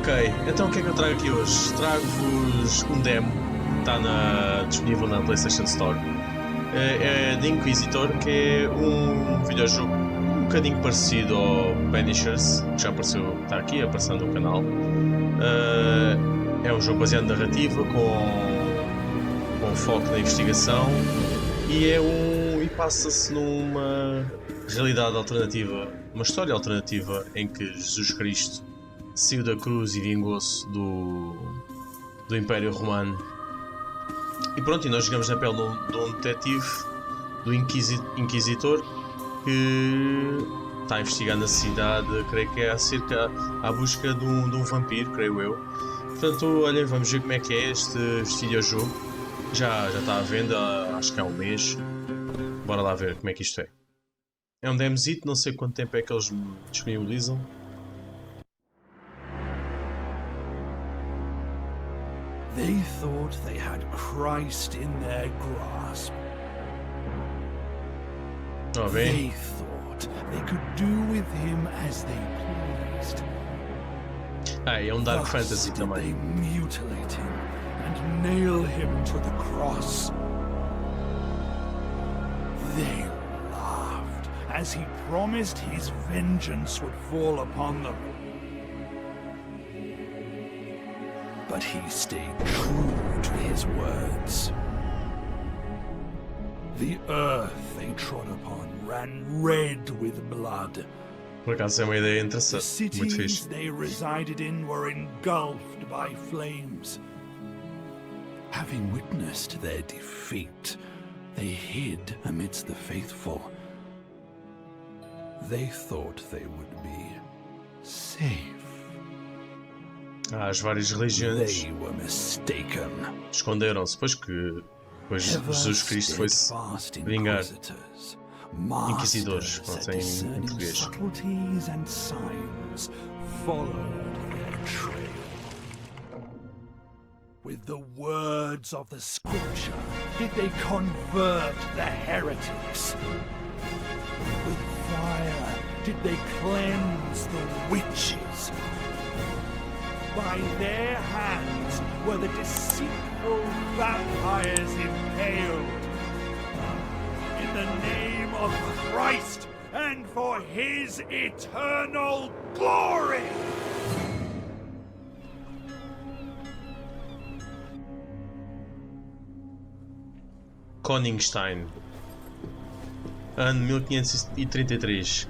Ok, então o que é que eu trago aqui hoje? Trago-vos um demo que está disponível na PlayStation Store. É de Inquisitor, que é um videojogo um bocadinho parecido ao Banishers, que já apareceu, está aqui aparecendo no canal. É um jogo baseado em narrativa, com foco na investigação, e passa-se numa realidade alternativa, uma história alternativa em que Jesus Cristo saiu da cruz e vingou-se do império Romano. E pronto, e nós jogamos na pele de um detetive, do Inquisitor, que está a investigar na cidade, creio que é acerca à busca de um vampiro, creio eu. Portanto, olhem, vamos ver como é que é este videojogo. Já está à venda, acho que há um mês. Bora lá ver como é que isto é. É um demozito, não sei quanto tempo é que eles me disponibilizam. They thought they had Christ in their grasp. Oh, They bem. thought they could do with him as they pleased. É um Dark Thus Fantasy did também. they mutilate him and nail him to the cross. They laughed as he promised his vengeance would fall upon them. But he stayed true to his words. The earth they trod upon ran red with blood. Por acaso é uma ideia The interessante, muito cities fixe. they resided in were engulfed by flames. Having witnessed their defeat, they hid amidst the faithful. They thought they would be safe. Há as várias religiões They were mistaken. esconderam-se, pois Jesus Cristo foi-se vingar. Inquisidores, pronto, em português. Subtleties and signs followed their trail. With the words of the scripture did they convert the heretics. With fire did they cleanse the witches. By their hands were the deceitful vampires impaled. In the name of Christ and for his eternal glory! Koenigstein, ano 1533.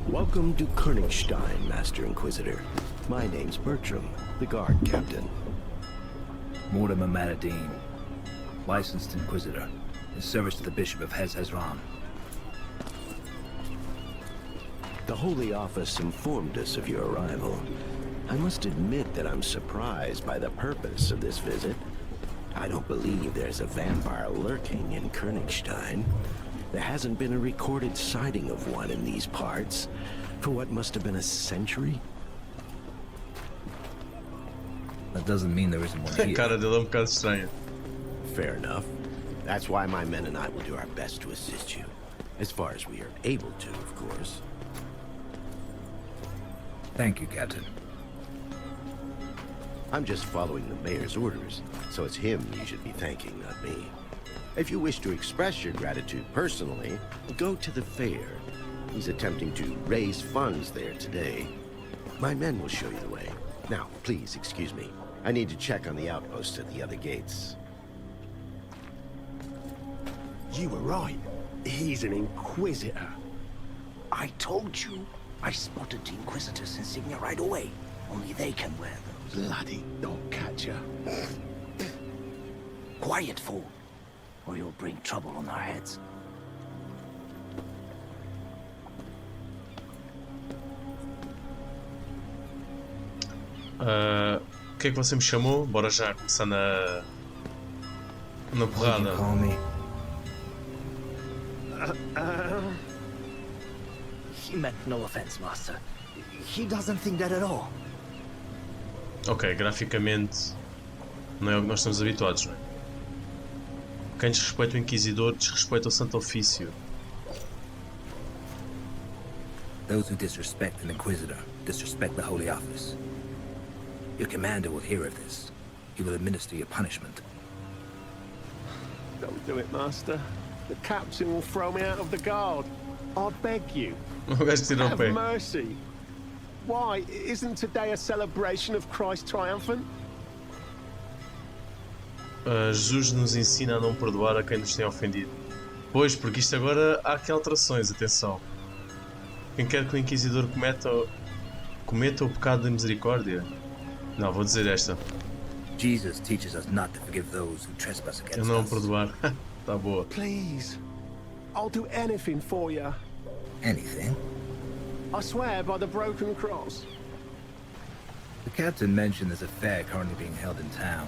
Welcome to Koenigstein, Master Inquisitor. My name's Bertram, the guard captain. Mortimer Maradine, licensed Inquisitor, in service to the Bishop of Hezron. The Holy Office informed us of your arrival. I must admit that I'm surprised by the purpose of this visit. I don't believe there's a vampire lurking in Koenigstein. There hasn't been a recorded sighting of one in these parts for what must have been a century. That doesn't mean there isn't one A here. cara dele é um bocado estranha. Fair enough. That's why my men and I will do our best to assist you. As far as we are able to, of course. Thank you, Captain. I'm just following the mayor's orders, so it's him you should be thanking, not me. If you wish to express your gratitude personally, go to the fair. He's attempting to raise funds there today. My men will show you the way. Now, please excuse me. I need to check on the outposts at the other gates. You were right. He's an Inquisitor. I told you. I spotted the Inquisitor's insignia right away. Only they can wear those. Bloody dog catcher. Quiet, fool, or you'll bring trouble on our heads. O que é que você me chamou? Bora já começar na What do you porrada. call me? He meant no offense, Master. He doesn't think that at all. Ok, graficamente não é o que nós estamos habituados, não é? Quem desrespeita o Inquisidor desrespeita o Santo Ofício. Those who disrespect an Inquisitor disrespect the Holy Office. Your commander will hear of this. He will administer your punishment. Don't do it, Master. The captain will throw me out of the guard. I beg you. O gajo tirou o Have pé. mercy. Why? Isn't today a celebration of Christ triumphant? Jesus nos ensina a não perdoar a quem nos tem ofendido. Pois, porque isto agora há aqui alterações, atenção. Quem quer que o Inquisidor cometa o pecado da misericórdia? Não, vou dizer esta. Jesus teaches us not to forgive those who trespass Eu against não us. perdoar. Tá boa. Please. I'll do anything for you. Anything? I swear by the broken cross. The captain mentioned there's a fair currently being held in town.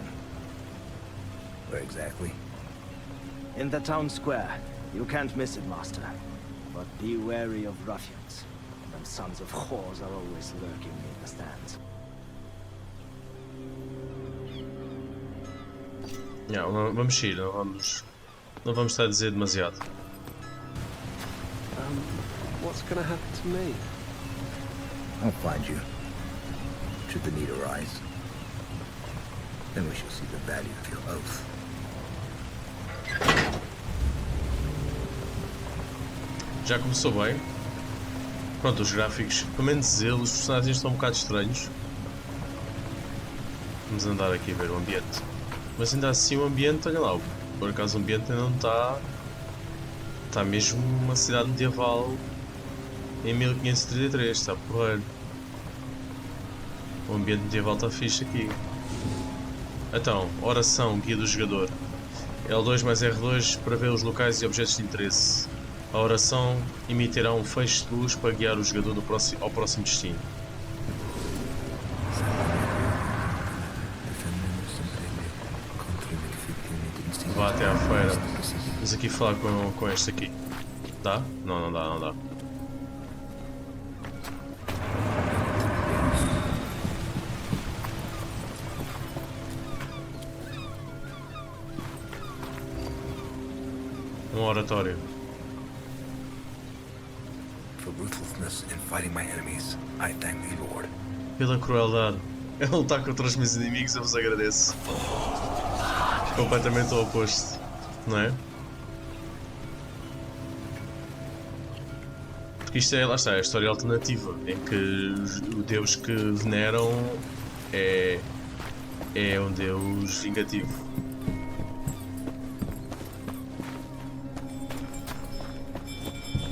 Where exactly? In the town square. You can't miss it, Master. But be wary of ruffians. Them sons of whores are always lurking in the stands. Não, vamos ir, não vamos estar a dizer demasiado. What's gonna happen to me? I'll find you. Should the need arise. Then we shall see the value of your oath. Já começou bem. Pronto, os gráficos, pelo menos eles, os personagens estão um bocado estranhos. Vamos andar aqui a ver o ambiente. Mas ainda assim o ambiente, olha lá, por acaso o ambiente ainda não está... Está mesmo uma cidade medieval em 1533, está porreiro. O ambiente medieval está fixe aqui. Então, oração, guia do jogador. L2 mais R2 para ver os locais e objetos de interesse. A oração emitirá um feixe de luz para guiar o jogador ao próximo destino. Vá até à feira. Vamos aqui falar com este aqui. Dá? Não, não dá, não dá. Um oratório. For ruthlessness in fighting my enemies, I thank thee, Lord. Pela crueldade. Ele lutar contra os meus inimigos, eu vos agradeço. Completamente o oposto, não é? Porque isto é, lá está, é a história alternativa, em que o Deus que veneram é um Deus vingativo.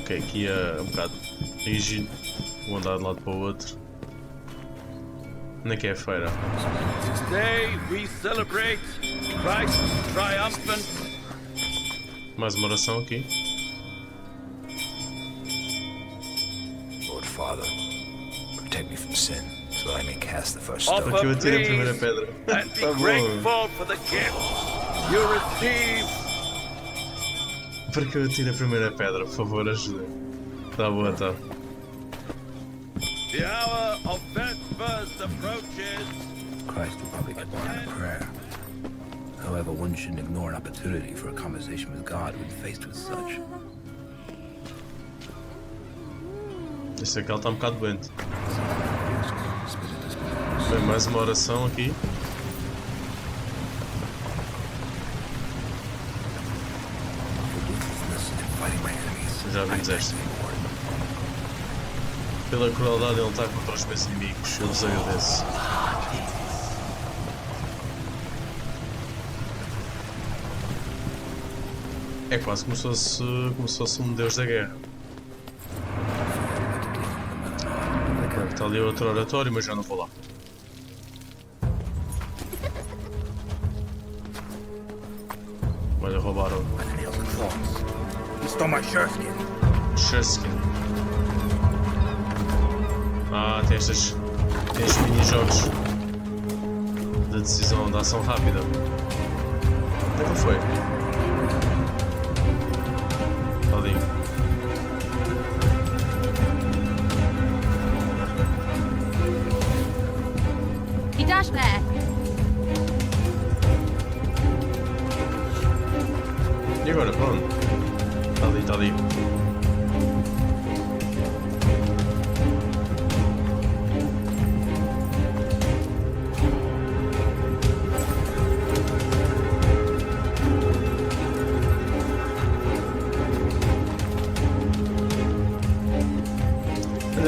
Ok, aqui é um bocado rígido, vou andar de um lado para o outro. Onde é que é a feira? Today we celebrate Christ triumphant. Mais uma oração aqui. Lord Father, protect me from sin, so that I may cast the first Offer stone. Porque eu atirei a primeira praise pedra. and be Tá bom. grateful for the gift you receive. Porque eu atiro a primeira pedra, por favor, ajuda. Tá boa, tá. The hour of Vespers approaches. Christ will probably get behind a prayer. However, one shouldn't ignore an opportunity for a conversation with God when faced with such. Eu sei que ela está um bocado doente. Bem, mais uma oração aqui. Já vimos esta. Pela crueldade ele está contra os meus inimigos, eu vos agradeço. É quase como se fosse um deus da guerra. Está ali outro oratório, mas já não vou lá. Olha, roubaram He stole my shirskin. Shirtskin. Ah, tem estes mini-jogos de decisão, de ação rápida. Onde é que foi? Ali. He dashed there. E agora, para onde? Está ali, está ali.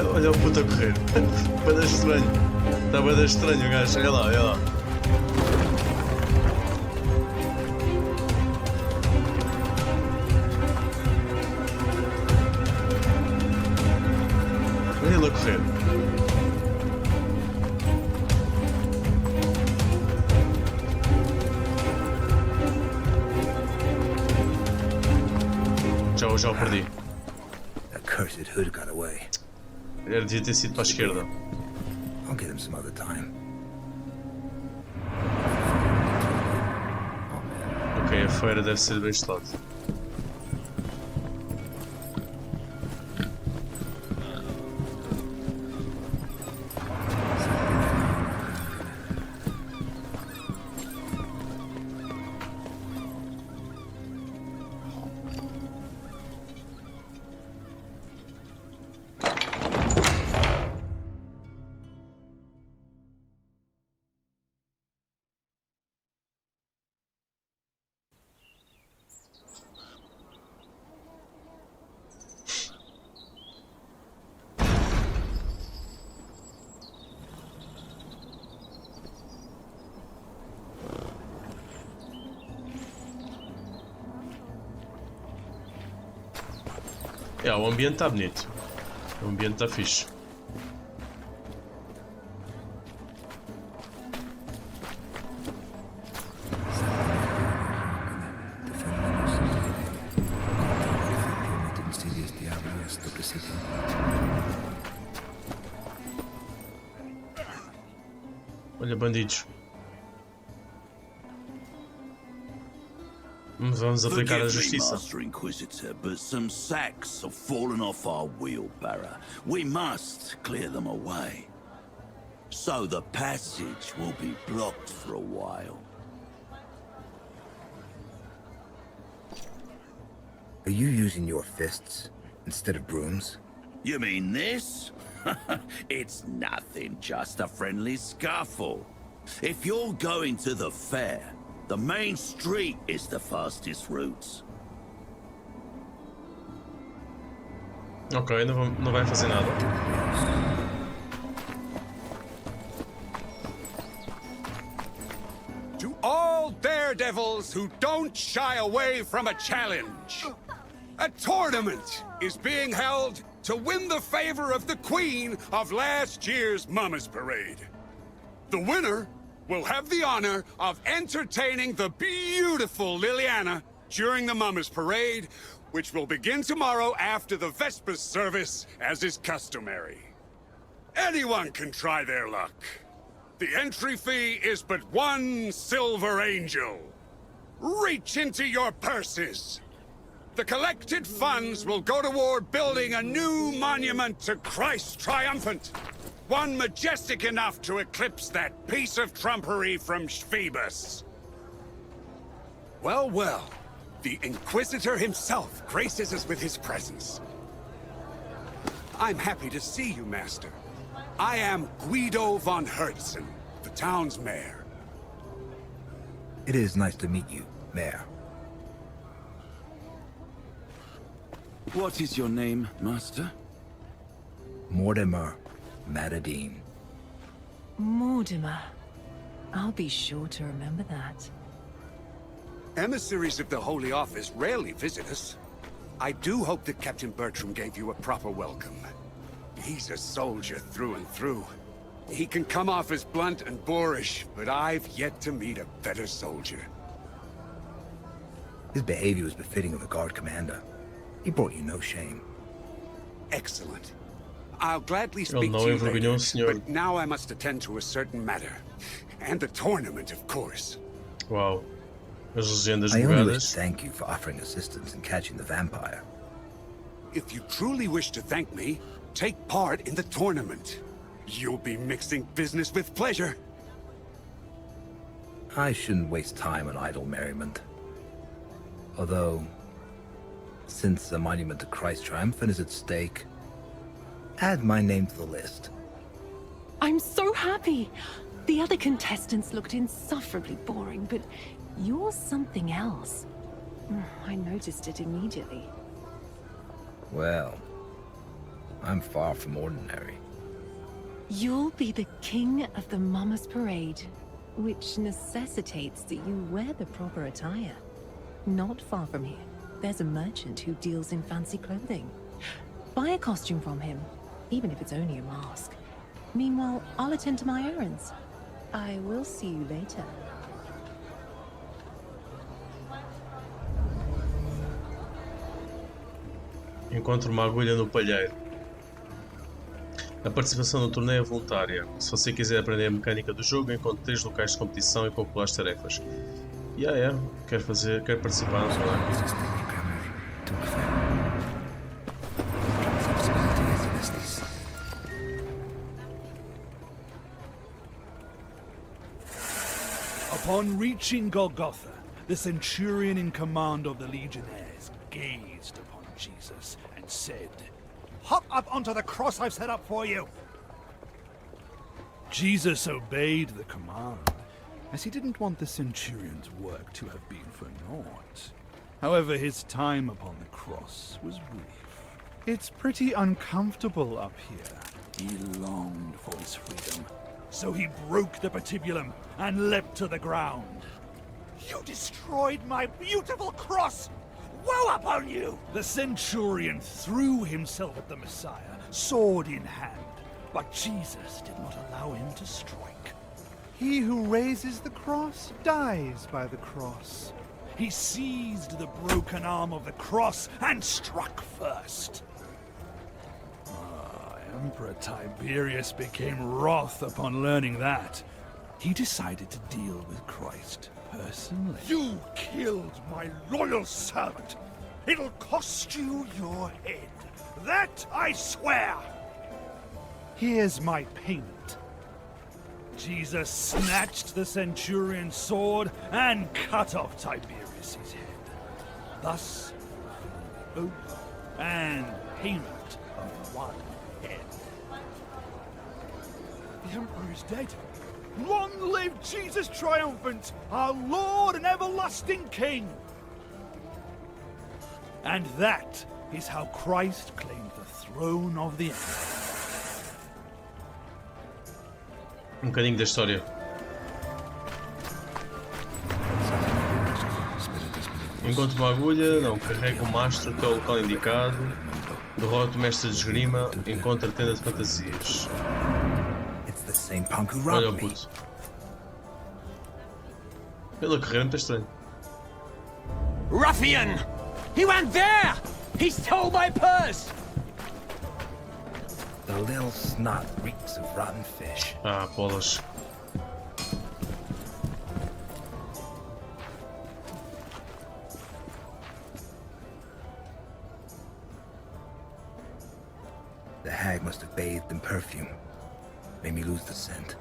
olha o puto a correr. Bada estranho. Está bada estranho o gajo. Olha lá, olha lá. Olha ele a correr. Já o perdi. That cursed hood got away. Ele devia ter sido para a esquerda. I'll get him some other time. Ok, a feira deve ser deste lado. O ambiente está bonito. O ambiente está fixe. Olha, bandidos. Vamos aplicar a justiça. Master Inquisitor, but some sacks have fallen off our wheelbarrow. We must clear them away. So the passage will be blocked for a while. Are you using your fists instead of brooms? You mean this? It's nothing, just a friendly scuffle. If you're going to the fair, the main street is the fastest route. Ok, não vai fazer nada. To all daredevils who don't shy away from a challenge, a tournament is being held to win the favor of the Queen of last year's Mama's Parade. The winner will have the honor of entertaining the beautiful Liliana during the Mama's Parade, which will begin tomorrow after the Vespers service, as is customary. Anyone can try their luck. The entry fee is but 1 silver angel. Reach into your purses. The collected funds will go toward building a new monument to Christ Triumphant. One majestic enough to eclipse that piece of trumpery from Phoebus. Well, well. The Inquisitor himself graces us with his presence. I'm happy to see you, Master. I am Guido von Herzen, the town's mayor. It is nice to meet you, Mayor. What is your name, Master? Mortimer Matadine. Mortimer. I'll be sure to remember that. Emissaries of the Holy Office rarely visit us. I do hope that Captain Bertram gave you a proper welcome. He's a soldier through and through. He can come off as blunt and boorish, but I've yet to meet a better soldier. His behavior was befitting of a guard commander. He brought you no shame. Excellent. I'll gladly speak to you later, but now I must attend to a certain matter. And the tournament, of course. Wow. As legendas I only wish bugadas. to thank you for offering assistance in catching the vampire. If you truly wish to thank me, take part in the tournament. You'll be mixing business with pleasure. I shouldn't waste time on idle merriment. Although, since the monument to Christ Triumphant is at stake, add my name to the list. I'm so happy! The other contestants looked insufferably boring, but you're something else. I noticed it immediately. Well, I'm far from ordinary. You'll be the king of the Mama's Parade, which necessitates that you wear the proper attire. Not far from here, there's a merchant who deals in fancy clothing. Buy a costume from him, even if it's only a mask. Meanwhile, I'll attend to my errands. I will see you later. Encontre uma agulha no palheiro. A participação no torneio é voluntária. Se você quiser aprender a mecânica do jogo, encontre 3 locais de competição e calcular as tarefas. Quero participar, não é? Upon reaching Golgotha, the centurion in command of the legionnaires gazed upon Jesus and said, "Hop up onto the cross I've set up for you." Jesus obeyed the command, as he didn't want the centurion's work to have been for naught. However, his time upon the cross was brief. It's pretty uncomfortable up here. He longed for his freedom. So he broke the patibulum and leapt to the ground. "You destroyed my beautiful cross! Woe upon you!" The centurion threw himself at the Messiah, sword in hand, but Jesus did not allow him to strike. He who raises the cross dies by the cross. He seized the broken arm of the cross and struck first. Emperor Tiberius became wroth upon learning that. He decided to deal with Christ personally. "You killed my loyal servant. It'll cost you your head. That I swear." Here's my payment. Jesus snatched the centurion's sword and cut off Tiberius's head. Thus, oath and payment of one head. The Emperor is dead. Long live Jesus triumphant, our Lord and everlasting King! And that is how Christ claimed the throne of the Empire. Bocadinho da história. Encontre uma agulha, não, carregue o mastro até o local indicado. Derrota o mestre de esgrima, encontra a tenda de fantasias. Olha o puto. Pela carreira muito estranho. Ruffian! He went there! He stole my purse! The little snot reeks of rotten fish. Ah, bolas. The hag must have bathed in perfume. Made me lose the scent.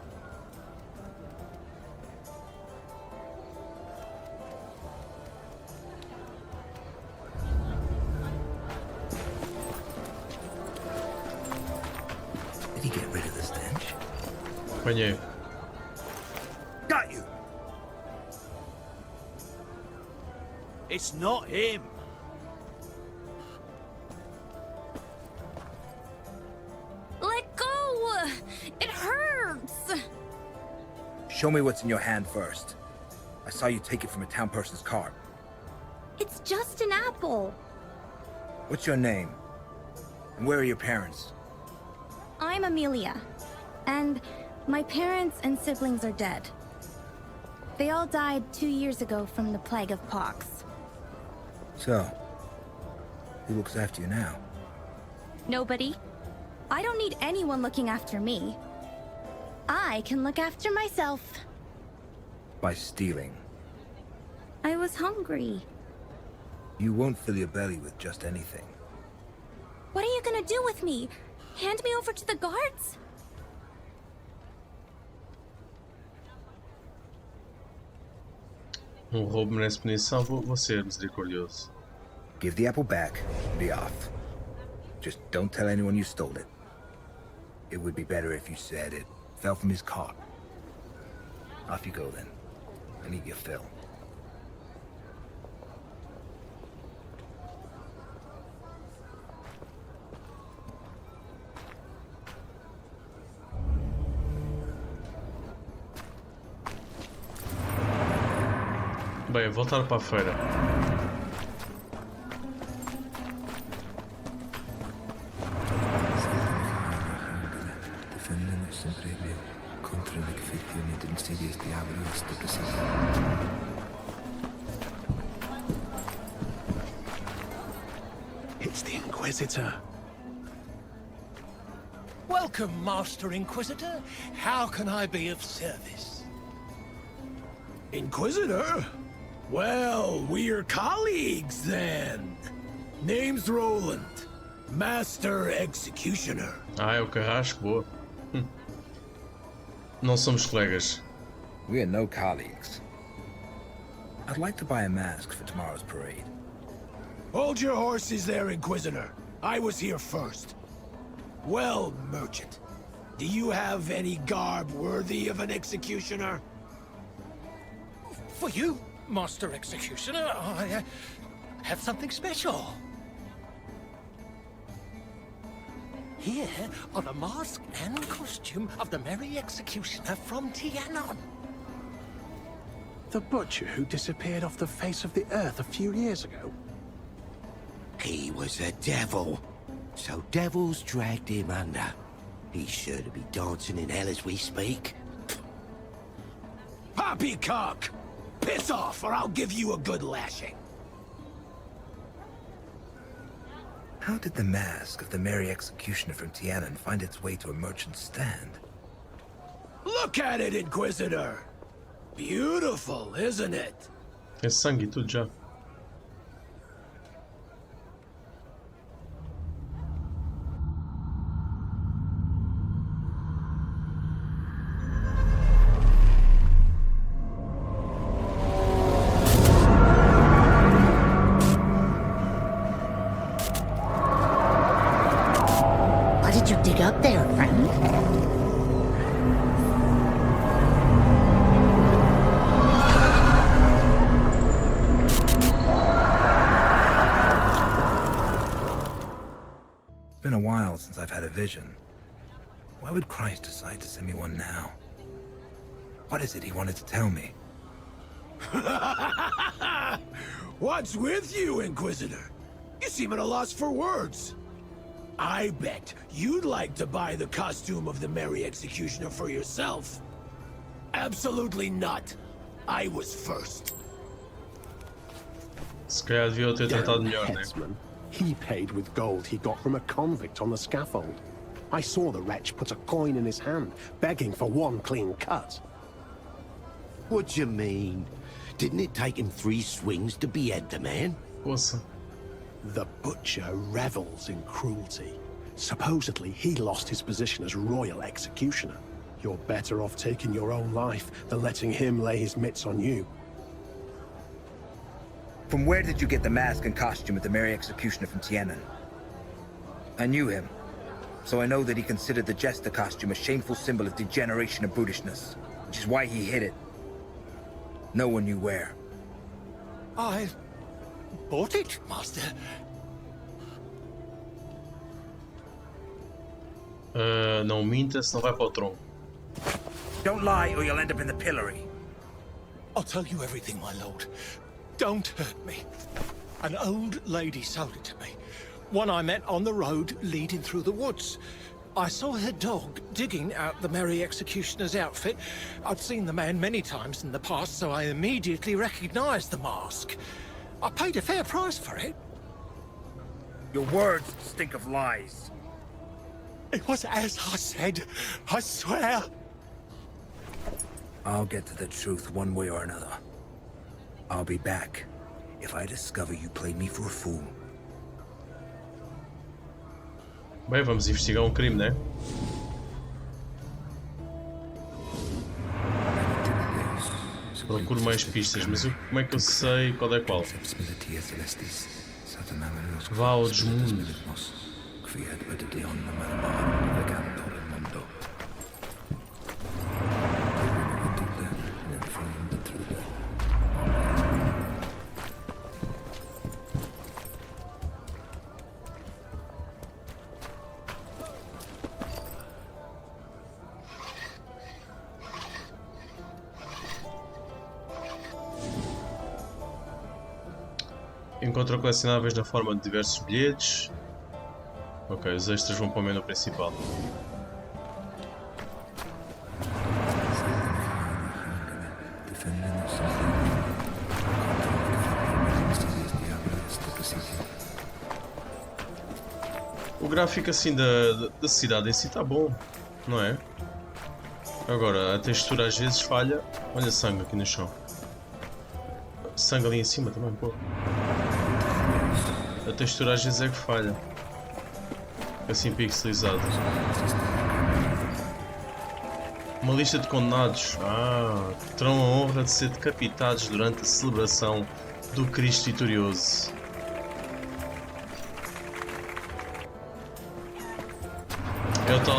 Did he get rid of the stench? Apanhei. Got you! It's not him! Let go! It hurts! Show me what's in your hand first. I saw you take it from a town person's cart. It's just an apple. What's your name? And where are your parents? I'm Amelia, and my parents and siblings are dead. They all died 2 years ago from the plague of pox. So, who looks after you now? Nobody. I don't need anyone looking after me. I can look after myself. By stealing. I was hungry. You won't fill your belly with just anything. What are you gonna do with me? Hand me over to the guards? Roubo merece punição, vou ser misericordioso. Give the apple back and be off. Just don't tell anyone you stole it. It would be better if you said it fell from his cart. Off you go then, and eat your fill. Bem, voltar para a feira. Definem sempre contra iniquisidor insidious dialogos de precisão. It's the Inquisitor. Welcome, Master Inquisitor. How can I be of service? Inquisitor? Well, we're colleagues then. Name's Roland, Master Executioner. Ah, é o carrasco, boa. Não somos colegas. We are no colleagues. I'd like to buy a mask for tomorrow's parade. Hold your horses there, Inquisitor. I was here first. Well, merchant, do you have any garb worthy of an executioner? For you, Master Executioner, I have something special. Here are the mask and costume of the Merry Executioner from Tianon. The butcher who disappeared off the face of the earth a few years ago? He was a devil. So devils dragged him under. He's sure to be dancing in hell as we speak. Poppycock! Piss off, or I'll give you a good lashing. How did the mask of the Merry Executioner from Tianon find its way to a merchant's stand? Look at it, Inquisitor! Beautiful, isn't it? Tem sangue e tudo já. What did you dig up there, friend? It's been a while since I've had a vision. Why would Christ decide to send me one now? What is it he wanted to tell me? What's with you, Inquisitor? You seem at a loss for words. I bet you'd like to buy the costume of the Merry Executioner for yourself. Absolutely not. I was first. Se calhar devia ter tratado melhor, né? Headsman, he paid with gold he got from a convict on the scaffold. I saw the wretch put a coin in his hand, begging for one clean cut. What do you mean? Didn't it take him 3 swings to behead the man? Poça. The butcher revels in cruelty. Supposedly, he lost his position as royal executioner. You're better off taking your own life than letting him lay his mitts on you. From where did you get the mask and costume of the Merry Executioner from Tianon? I knew him, so I know that he considered the jester costume a shameful symbol of degeneration and brutishness, which is why he hid it. No one knew where. I bought it, Master. Não minta, senão vai para o tronco. Don't lie or you'll end up in the pillory. I'll tell you everything, my lord. Don't hurt me. An old lady sold it to me. One I met on the road leading through the woods. I saw her dog digging out the Merry Executioner's outfit. I'd seen the man many times in the past, so I immediately recognized the mask. I paid a fair price for it. Your words stink of lies. It was as I said, I swear. I'll get to the truth one way or another. I'll be back if I discover you played me for a fool. Bem, vamos investigar crime, né? Procuro mais pistas, mas como é que eu sei qual é qual? Vá ao desmundo. Encontra colecionáveis na forma de diversos bilhetes. Ok, os extras vão para o menu principal. O gráfico assim da cidade em si está bom, não é? Agora, a textura às vezes falha. Olha sangue aqui no chão. Sangue ali em cima também, pô. A textura às vezes é que falha. Assim pixelizado. Uma lista de condenados. Terão a honra de ser decapitados durante a celebração do Cristo Vitorioso. É o tal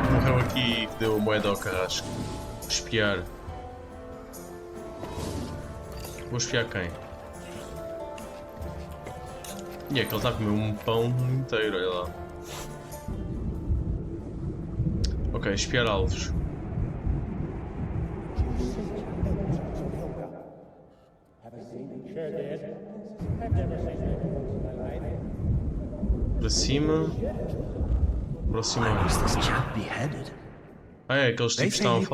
que morreu aqui e que deu a moeda ao carrasco. Espiar. Vou espiar quem? E é que ele está a comer um pão inteiro, olha lá. Ok, espiar alvos. Para cima. Aproximar. É aqueles tipos que estavam a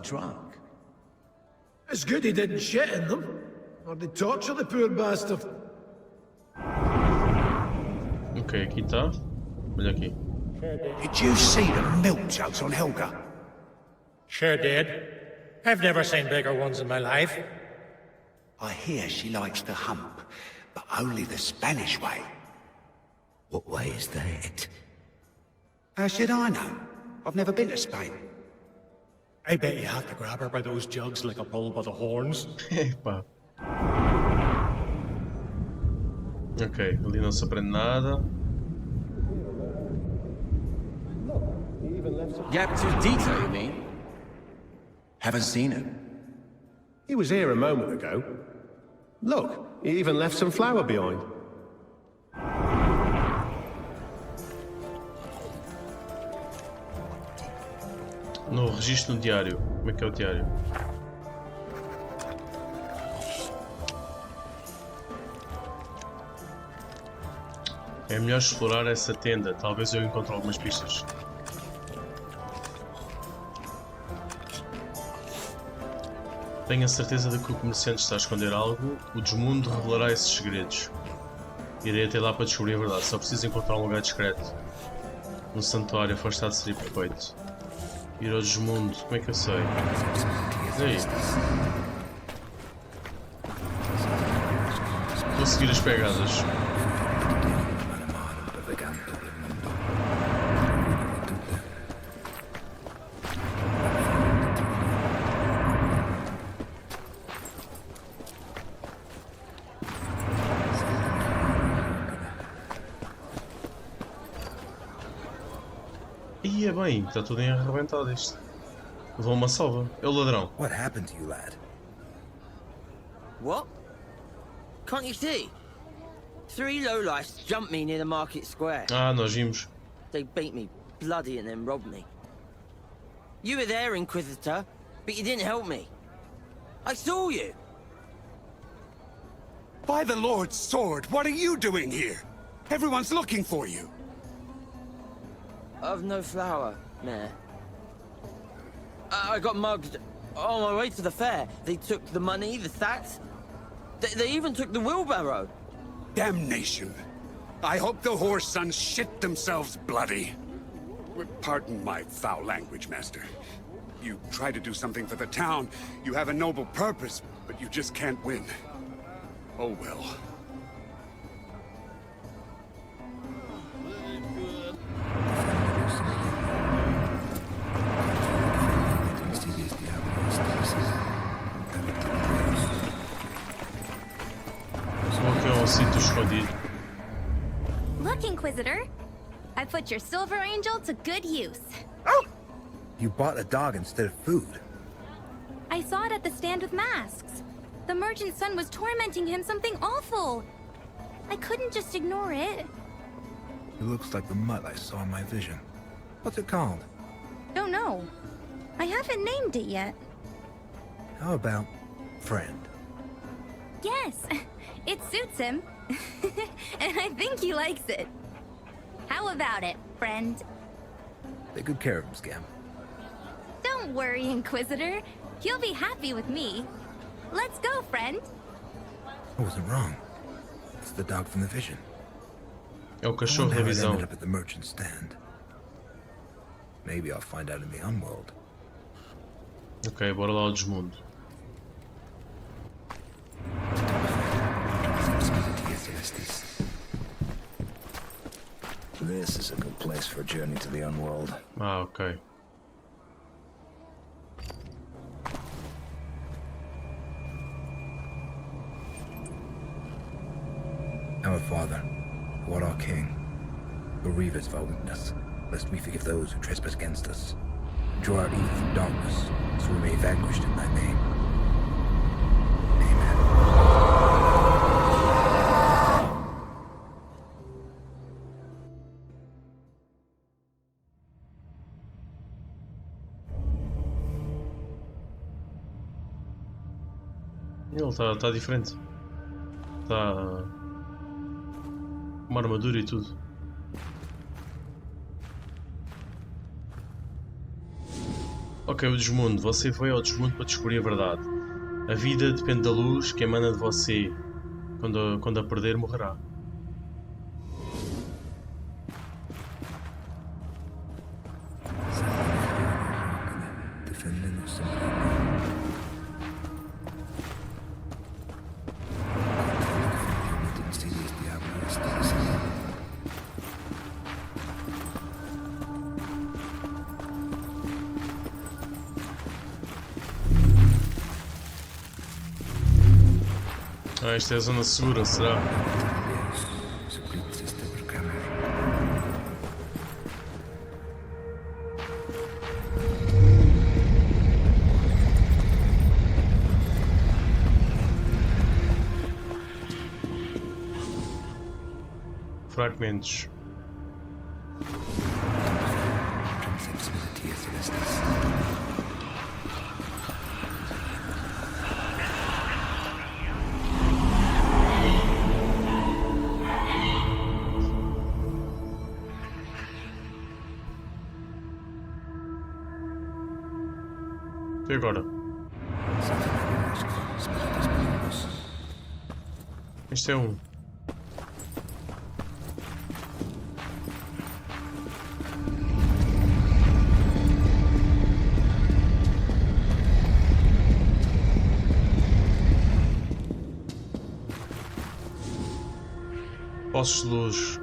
falar. It's good he didn't shit in them, or they torture the poor bastard. Ok, aqui está. Olha aqui. Did you see the milk jugs on Helga? Sure did. I've never seen bigger ones in my life. I hear she likes to hump, but only the Spanish way. What way is that? How should I know? I've never been to Spain. I bet you have to grab her by those jugs like a bull by the horns. Epá. Ok, ali não se aprende nada. Dito, you mean? Haven't seen him. He was here a moment ago. Look, he even left some flour behind. No registro no diário. Como é que é o diário? É melhor explorar essa tenda. Talvez eu encontre algumas pistas. Tenho a certeza de que o comerciante está a esconder algo. O desmundo revelará esses segredos. Irei até lá para descobrir a verdade. Só preciso encontrar um lugar discreto. Um santuário afastado seria perfeito. Ir ao desmundo. Como é que eu sei? Ei. Vou seguir as pegadas. Ia bem, está tudo arrebentado isto. Levou uma salva. É o ladrão. What happened to you, lad? What? Can't you see? 3 lowlifes jumped me near the market square. Nós vimos. They beat me bloody and then robbed me. You were there, Inquisitor, but you didn't help me. I saw you. By the Lord's sword, what are you doing here? Everyone's looking for you. I've no flour, Mayor. I got mugged on my way to the fair. They took the money, the sacks. They even took the wheelbarrow. Damnation. I hope the horse sons shit themselves bloody. Pardon my foul language, Master. You try to do something for the town. You have a noble purpose, but you just can't win. Oh well. Look, Inquisitor. I put your silver angel to good use. You bought a dog instead of food. I saw it at the stand with masks. The merchant's son was tormenting him something awful. I couldn't just ignore it. It looks like the mutt I saw in my vision. What's it called? Don't know. I haven't named it yet. How about friend? Yes. It suits him. And I think he likes it. How about it, friend? Take good care of him, Scam. Don't worry, Inquisitor. He'll be happy with me. Let's go, friend. I wasn't wrong. It's the dog from the vision. É o cachorro da visão. Ended up at the merchant stand. Maybe I'll find out in the unworld. Ok, bora lá ao desmundo. This is a good place for a journey to the unworld. Ah, ok. Our Father, who art our King, bereave us of our weakness, lest we forgive those who trespass against us. Draw out evil from darkness, so we may be vanquished in thy name. Ele está diferente. Está com uma armadura e tudo. Ok, o desmundo. Você foi ao desmundo para descobrir a verdade. A vida depende da luz que emana de você. Quando a perder, morrerá. Ah, esta é a zona segura, será? Fragmentos. E agora? Este é um. Poços de luz.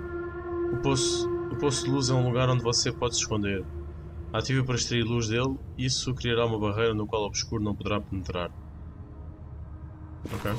O poço de luz é um lugar onde você pode se esconder. Ative para extrair luz dele, isso criará uma barreira no qual o obscuro não poderá penetrar. Ok.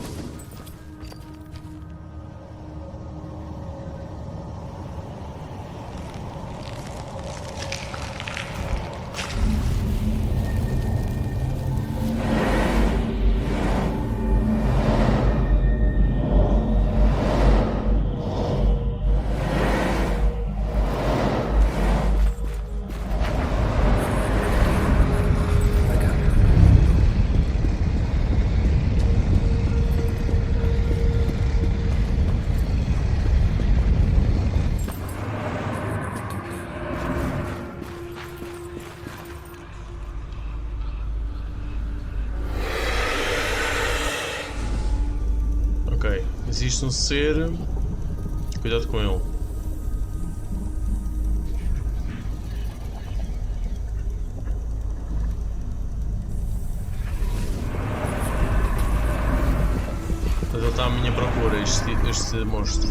Existe um ser. Cuidado com ele. Mas ele está à minha procura, este monstro.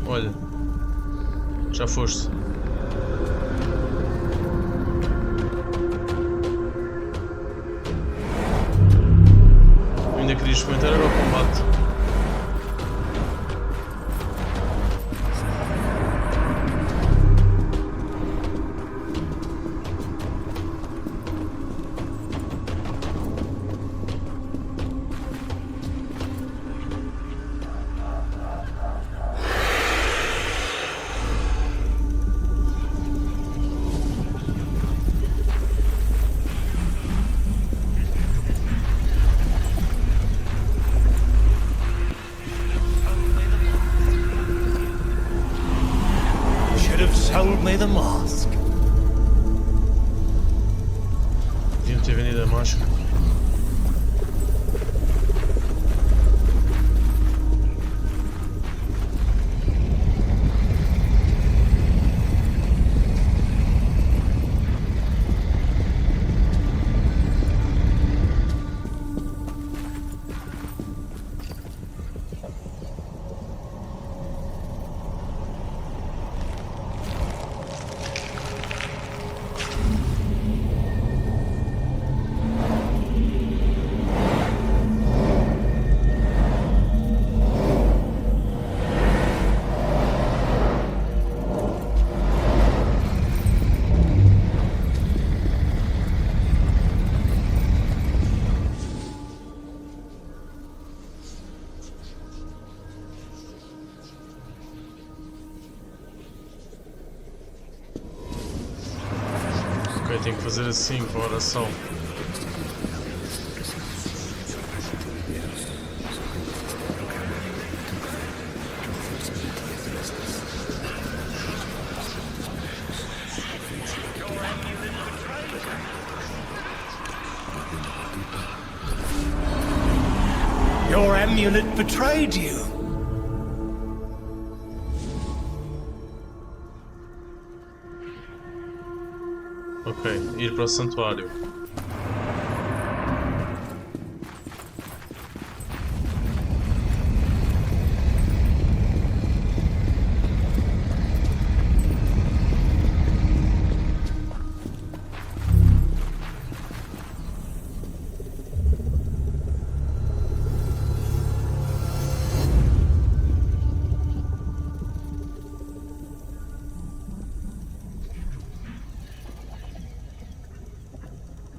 Olha, já foste. Ainda queria experimentar era o combate. máscara. Tenho que fazer assim com a oração. Your amulet betrayed you. Ok, ir para o santuário.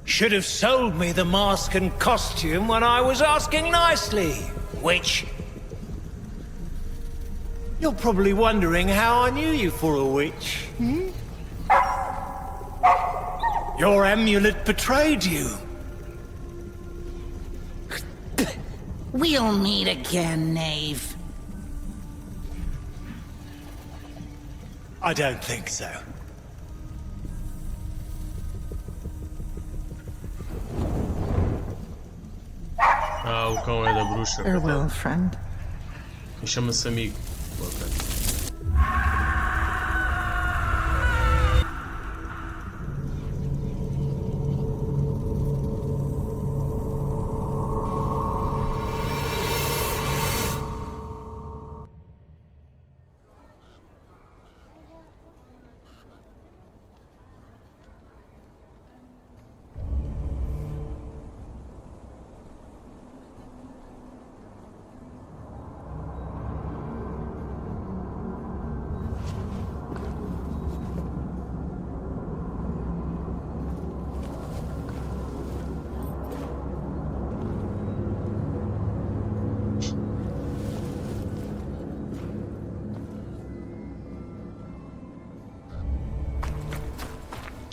Should have sold me the mask and costume when I was asking nicely, witch. You're probably wondering how I knew you for a witch, hmm? Your amulet betrayed you. We'll meet again, knave. I don't think so. Ah, o cão é da bruxa. Farewell, friend. E chama-se amigo. Ok.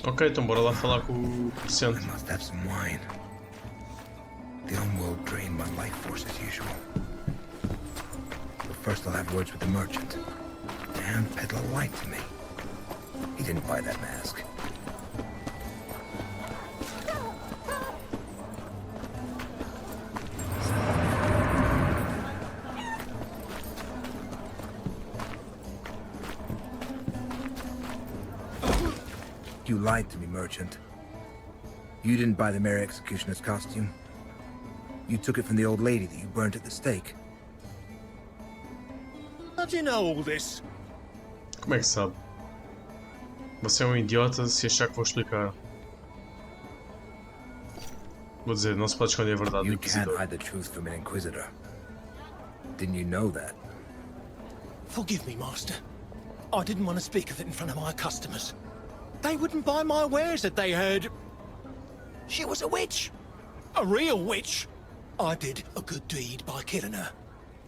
Ok, então bora lá falar com o comerciante. I must have some wine. The unworld drained my life force as usual. But first I'll have words with the merchant. Damn peddler lied to me. He didn't buy that mask. You lied to me, merchant. You didn't buy the Mary Executioner's costume. You took it from the old lady that you burnt at the stake. How do you know all this? Como é que sabe? Você é um idiota se achar que vou explicar. Vou dizer, não se pode esconder a verdade do You can't Inquisidor. hide the truth from an Inquisitor. Didn't you know that? Forgive me, Master. I didn't want to speak of it in front of my customers. They wouldn't buy my wares if they heard she was a witch. A real witch. I did a good deed by killing her.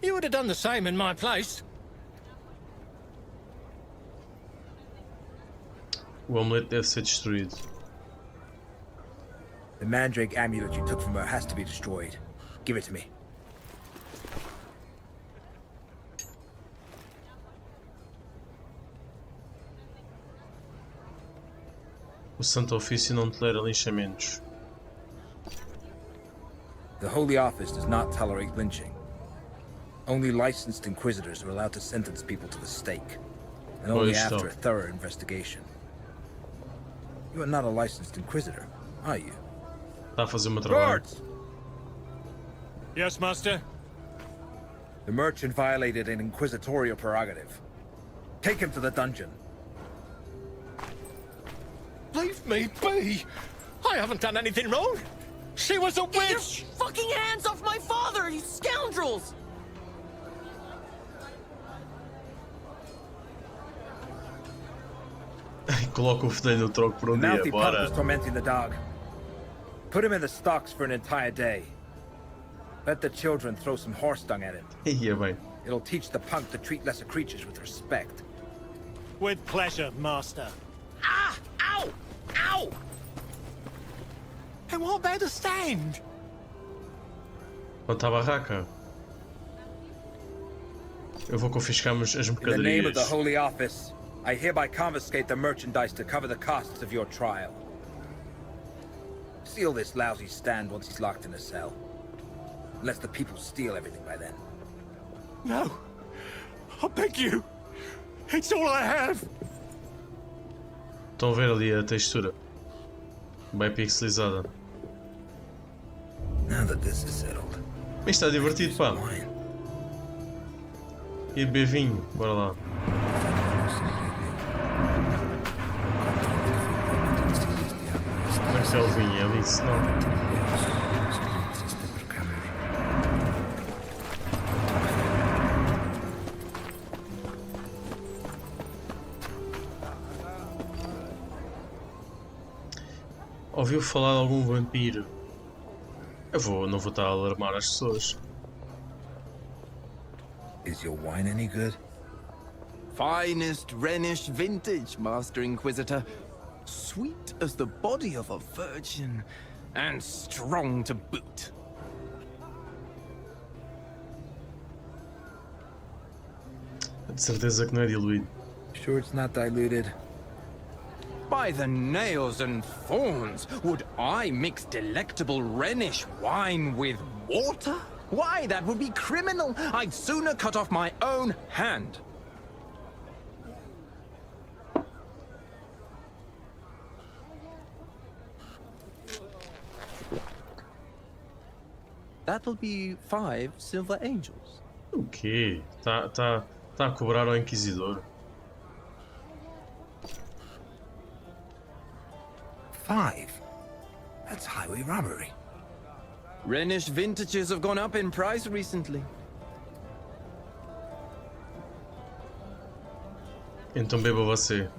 You would have done the same in my place. O amuleto deve ser destruído. The mandrake amulet you took from her has to be destroyed. Give it to me. O Santo Ofício não tolera linchamentos. The Holy Office does not tolerate lynching. Only licensed Inquisitors are allowed to sentence people to the stake, and only Pois, after a thorough investigation. You are not a licensed Inquisitor, are you? Está a fazer o meu trabalho. Guards! Yes, Master? The merchant violated an inquisitorial prerogative. Take him to the dungeon. Leave me be! I haven't done anything wrong! She was a Get your witch! fucking hands off my father, you scoundrels! Coloca o fedelho no troco por dia, Mouthy punk bora. was tormenting the dog. Put him in the stocks for an entire day. Let the children throw some horse dung at him. Ia bem. It'll teach the punk to treat lesser creatures with respect. With pleasure, Master. Ah! Ow! Ow! And what about the stand? Onde está a barraca? Eu vou confiscar as In the name of the mercadorias. Holy Office, I hereby confiscate the merchandise to cover the costs of your trial. Seal this lousy stand once he's locked in a cell. Unless the people steal everything by then. No. I beg you. It's all I have. Estão a ver ali a textura? Bem pixelizada. Now that this is settled. Mas está divertido, pá. E beber vinho, bora lá. Como é que é o vinho? É ali, se não. Ouviu falar de algum vampiro? Não vou estar a alarmar as pessoas. Is your wine any good? Finest Rhenish vintage, Master Inquisitor. Sweet as the body of a virgin, and strong to boot. De certeza que não é diluído. Sure it's not diluted? By the nails and thorns, would I mix delectable Rhenish wine with water? Why, that would be criminal. I'd sooner cut off my own hand. That'll be 5 silver angels. O quê? Tá a cobrar ao Inquisidor. 5? That's highway robbery. Rhenish vintages have gone up in price recently. Então beba você.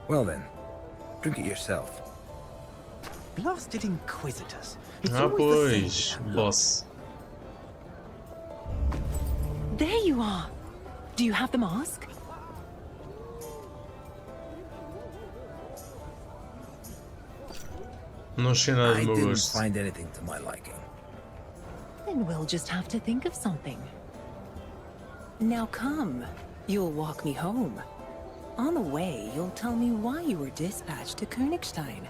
Well then, drink it yourself. Blasted Inquisitors. It's Ah, always the pois, boss. There you are. Do you have the mask? Não achei nada I do meu didn't gosto. find anything to my liking. Then we'll just have to think of something. Now come. You'll walk me home. On the way, you'll tell me why you were dispatched to Koenigstein.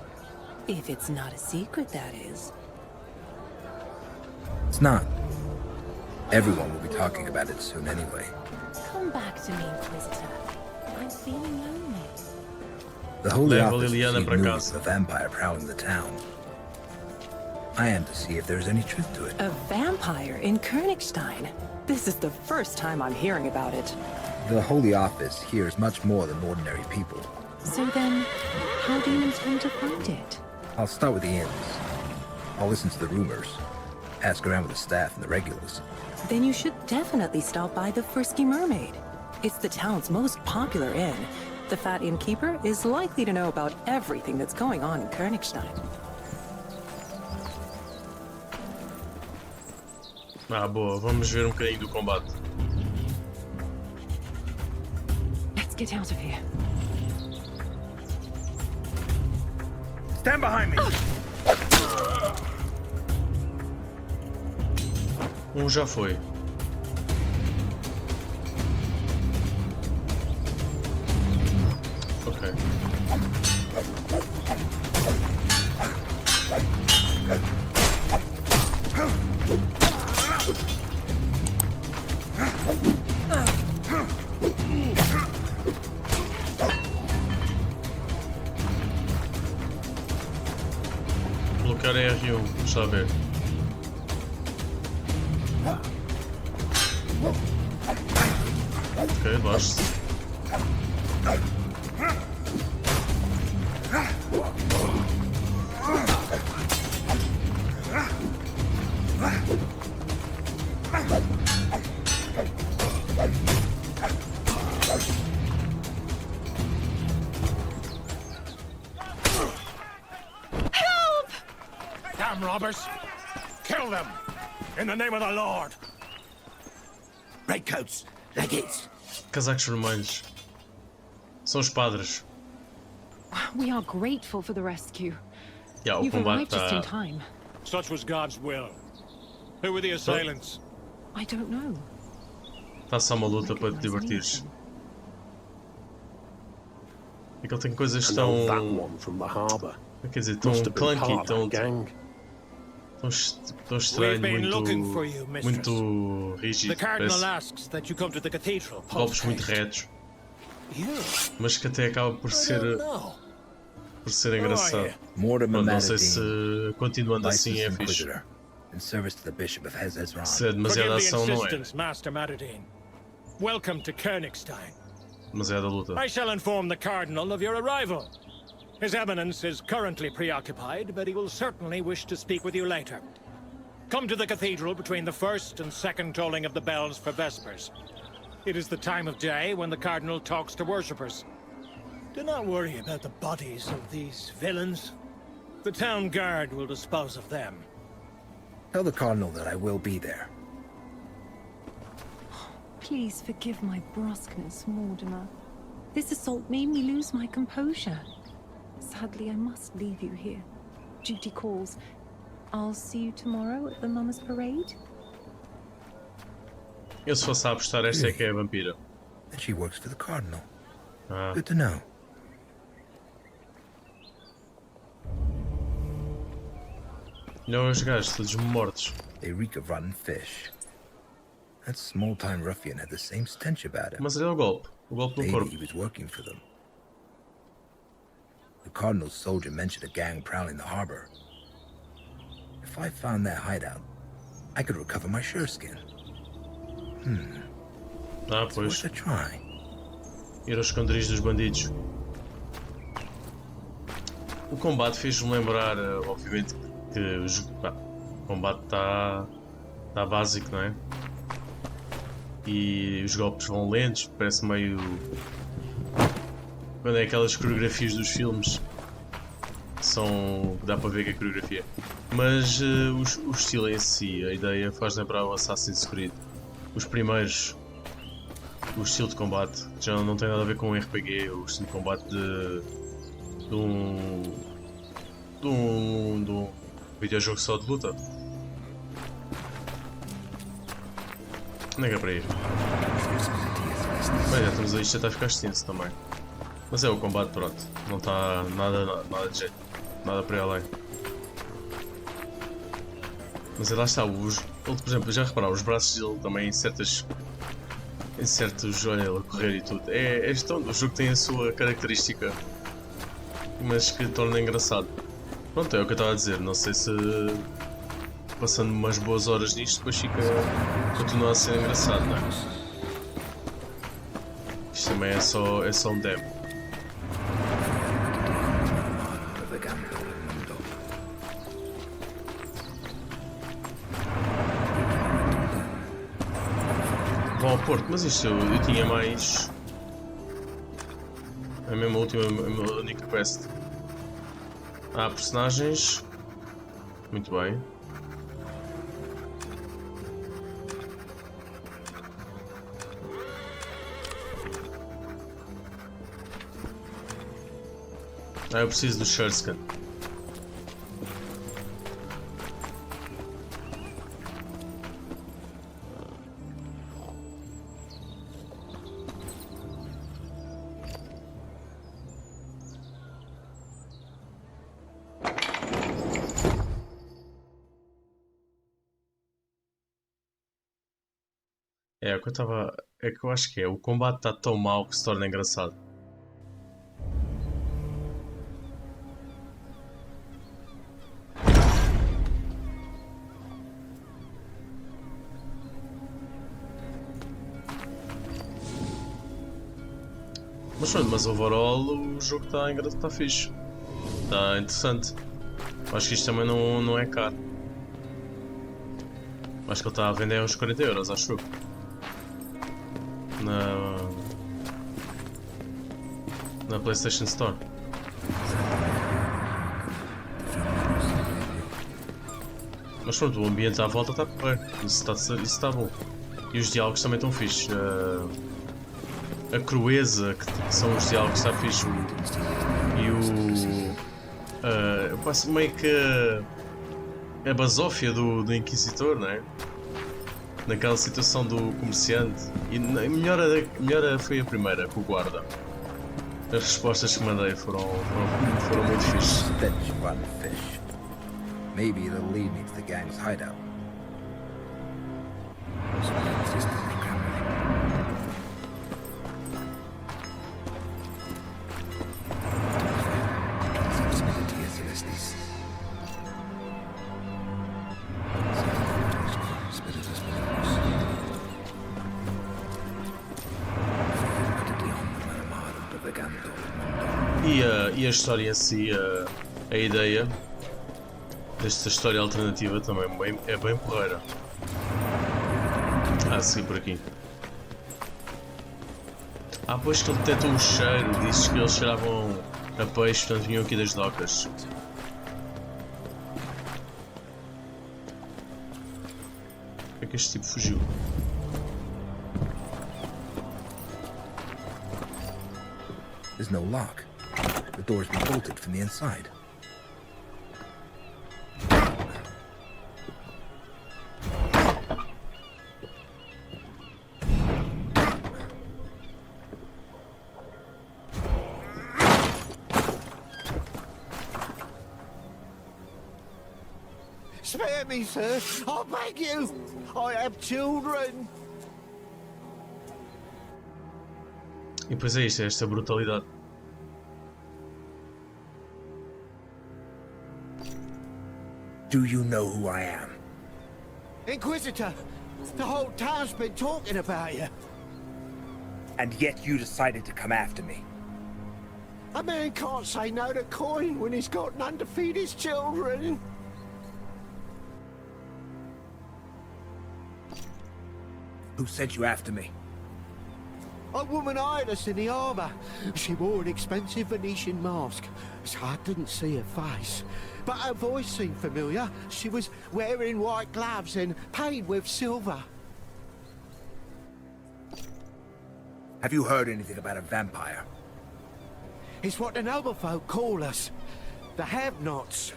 If it's not a secret, that is. It's not. Everyone will be talking about it soon anyway. Come back to me, Inquisitor. I'm feeling lonely. The Holy Leva Office Liliana received para news casa. of a vampire prowling the town. I am to see if there's any truth to it. A vampire in Koenigstein? This is the first time I'm hearing about it. The Holy Office hears much more than ordinary people. So then, how do you intend to find it? I'll start with the inns. I'll listen to the rumors. Ask around with the staff and the regulars. Then you should definitely stop by the Frisky Mermaid. It's the town's most popular inn. The fat innkeeper is likely to know about everything that's going on in Koenigstein. Ah, boa. Vamos ver bocadinho do combate. Let's get out of here. Stand behind me! Já foi. Ok. Deixa eu ver. Ok, basta. Damn robbers! Kill them! In the name of the Lord! Redcoats, legates. Casacos vermelhos. São os padres. We are grateful for the rescue. Yeah, o You've combate arrived just in tá... time. Such was God's will. Who were the assailants? I don't know. Tá só uma luta para te divertires. É que ele tem coisas I tão... know that one from the harbour. Quer dizer, tão Must have been clunky, part of tão... that gang. Tão estranho, We've been muito... looking for you, mistress. Muito The rígido, Cardinal parece asks that you come to the cathedral. golpes muito retos. Mas que até acaba por ser engraçado. Mortimer Não sei Matadine, se continuando assim é licensed fixe. Inquisitor, in service to the Bishop of Hezezran. Se é demasiada ação, não é. Insistence, Master Matadine. Welcome to Koenigstein. Demasiada luta. I shall inform the Cardinal of your arrival. His Eminence is currently preoccupied, but he will certainly wish to speak with you later. Come to the cathedral between the first and second tolling of the bells for Vespers. It is the time of day when the Cardinal talks to worshippers. Do not worry about the bodies of these villains. The town guard will dispose of them. Tell the Cardinal that I will be there. Please forgive my brusqueness, Mortimer. This assault made me lose my composure. Sadly, I must leave you here. Duty calls. I'll see you tomorrow at the Mama's Parade. Eu se fosse a apostar, esta é que é a vampira. And she works for the Cardinal. Ah. Good to know. Não, os gajos todos mortos. They reek of rotten fish. That small-time ruffian had the same stench about him. Mas ele é o golpe no Maybe corpo. he was working for them. The Cardinal's soldier mentioned a gang prowling the harbor. If I found that hideout, I could recover my sureskin. Ah, It's pois. worth a try. Ir aos esconderijos dos bandidos. O combate fez-me lembrar, obviamente, que o combate está básico, não é? E os golpes vão lentos, parece meio... Quando é aquelas coreografias dos filmes, dá para ver que é coreografia. Mas o estilo em si, a ideia faz lembrar o Assassin's Creed. Os primeiros, o estilo de combate, já não tem nada a ver com um RPG, o estilo de combate de um videojogo só de luta. Onde é que é para ir? Bem, já estamos aí, isto já está a ficar extenso também. Mas é o combate, pronto. Não está nada de jeito. Nada para ir além. Mas lá está, ele, por exemplo, já repararam, os braços dele também em certos, olha, ele a correr e tudo. O jogo tem a sua característica, mas que torna engraçado. Pronto, é o que eu estava a dizer, não sei se passando umas boas horas nisto depois continua a ser engraçado, não é? Isto também é só um demo. Vão ao Porto, mas isto eu tinha mais. A minha única quest. Há personagens. Muito bem. Eu preciso do Shurskin. É o que eu estava. É que eu acho que é. O combate está tão mau que se torna engraçado. Mas pronto, mas overall o jogo está fixe. Está interessante. Acho que isto também não é caro. Acho que ele está a vender uns 40 euros, acho eu. Na PlayStation Store. Mas pronto, o ambiente à volta está a correr. Isso está bom. E os diálogos também estão fixes. A crueza que são os diálogos está fixe. E meio que a basófia do Inquisitor, não é? Naquela situação do comerciante. E melhor foi a primeira, com o guarda. As respostas que mandei foram muito fixes. Maybe it'll lead me to the gang's hideout. E a história em si, a ideia desta história alternativa também é bem porreira. Seguir por aqui. Pois que ele detectou o cheiro, disse que eles cheiravam a peixe, portanto vinham aqui das docas. Por que este tipo fugiu? There's no lock. The door's been bolted from the inside. Spare me, sir. I beg you. I have children. E depois é isto, é esta brutalidade. Do you know who I am? Inquisitor, the whole town's been talking about you. And yet you decided to come after me. A man can't say no to coin when he's got none to feed his children. Who sent you after me? A woman eyed us in the harbour. She wore an expensive Venetian mask, so I didn't see her face. But her voice seemed familiar. She was wearing white gloves and paid with silver. Have you heard anything about a vampire? It's what the noble folk call us. The have-nots.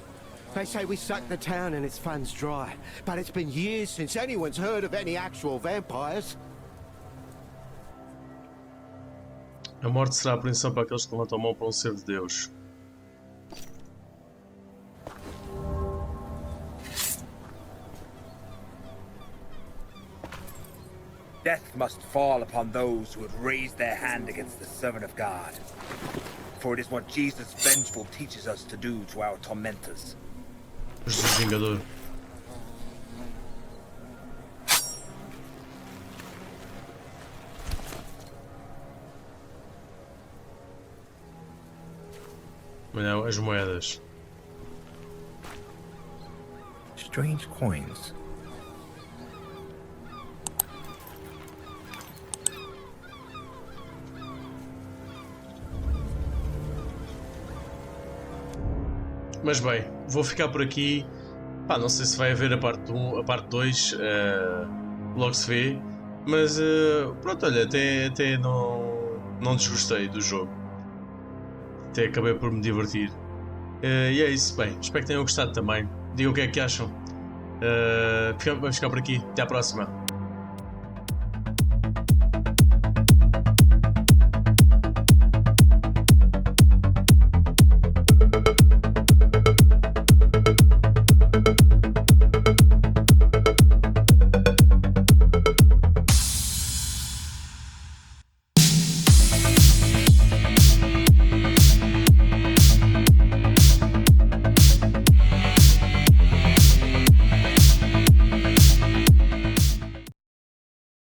They say we suck the town and its funds dry. But it's been years since anyone's heard of any actual vampires. A morte será a punição para aqueles que levantam a mão para um ser de Deus. Death must fall upon those who have raised their hand against the servant of God. For it is what Jesus vengeful teaches us to do to our tormentors. Jesus vingador. Olha as moedas. Strange coins. Mas bem, vou ficar por aqui. Não sei se vai haver a parte 1, a parte 2, logo se vê. Mas pronto, olha, até não desgostei do jogo. Até acabei por me divertir. E é isso, bem, espero que tenham gostado também. Digam o que é que acham. Vamos ficar por aqui, até à próxima.